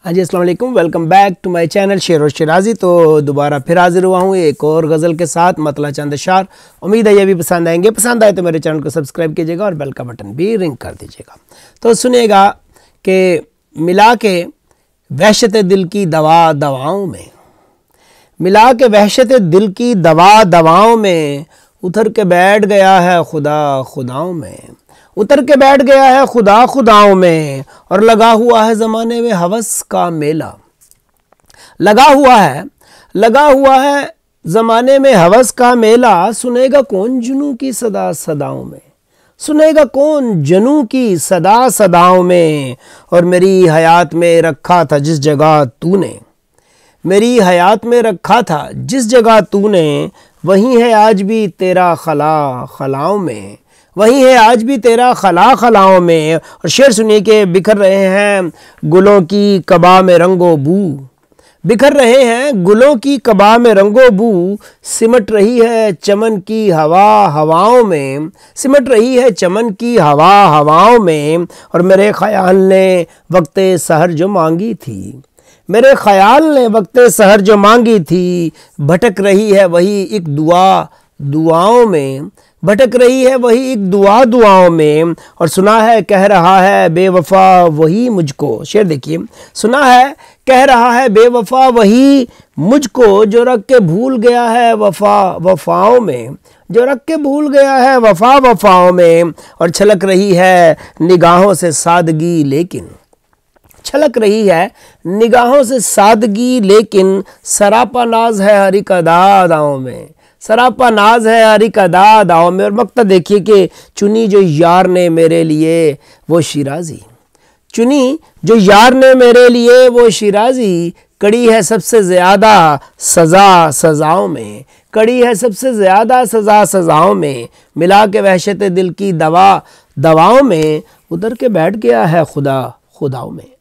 हाँ जी, अस्सलाम वालेकुम। Welcome back to my channel Sher और शिराजी। तो दोबारा फिर हाजिर हुआ हूँ एक और गज़ल के साथ, मतला चंद अशार। उम्मीद है ये भी पसंद आएंगे। पसंद आए तो मेरे चैनल को सब्सक्राइब कीजिएगा और बेल का बटन भी रिंग कर दीजिएगा। तो सुनिएगा कि मिला के वहशत दिल की दवा दवाओं में, मिला के वहशत दिल की दवा दवाओं में, उतर के बैठ गया है खुदा खुदाओं में, उतर के बैठ गया है खुदा खुदाओं में, और लगा हुआ है ज़माने में हवस का मेला। लगा हुआ है ज़माने में हवस का मेला। सुनेगा कौन जुनू की सदा सदाओं में, सुनेगा कौन जुनू की सदा सदाओं में। और मेरी हयात में रखा था जिस जगह तूने, मेरी हयात में रखा था जिस जगह तूने, वहीं है आज भी तेरा खला खलाओं में, वहीं है आज भी तेरा खला खलाओं में। और शेर सुनिए कि बिखर रहे हैं गुलों की कबा में रंगो बू, बिखर रहे हैं गुलों की कबा में रंगो बू, सिमट रही है चमन की हवा हवाओं में, सिमट रही है चमन की हवा हवाओं में। और मेरे ख्याल ने वक्ते सहर जो मांगी थी, मेरे ख्याल ने वक्ते सहर जो मांगी थी, भटक रही है वही एक दुआ दुआओं में, भटक रही है वही एक दुआ दुआओं में। और सुना है कह रहा है बेवफा वही मुझको, शेर देखिए, सुना है कह रहा है बेवफा वही मुझको, जो रख के भूल गया है वफा वफाओं में, जो रख के भूल गया है वफा वफाओं में। और छलक रही है निगाहों से सादगी लेकिन, छलक रही है निगाहों से सादगी लेकिन, सरापा नाज है हर एक अदा अदाओं में, सरापा नाज है हर एक अदा अदाओं में। और मक्ता देखिए कि चुनी जो यार ने मेरे लिए वो शिराजी, चुनी जो यार ने मेरे लिए वो शिराजी, कड़ी है सबसे ज़्यादा सज़ा सज़ाओं में, कड़ी है सबसे ज़्यादा सज़ा सज़ाओं में। मिला के वहशत दिल की दवा दवाओं में, उतर के बैठ गया है खुदा खुदाओं में।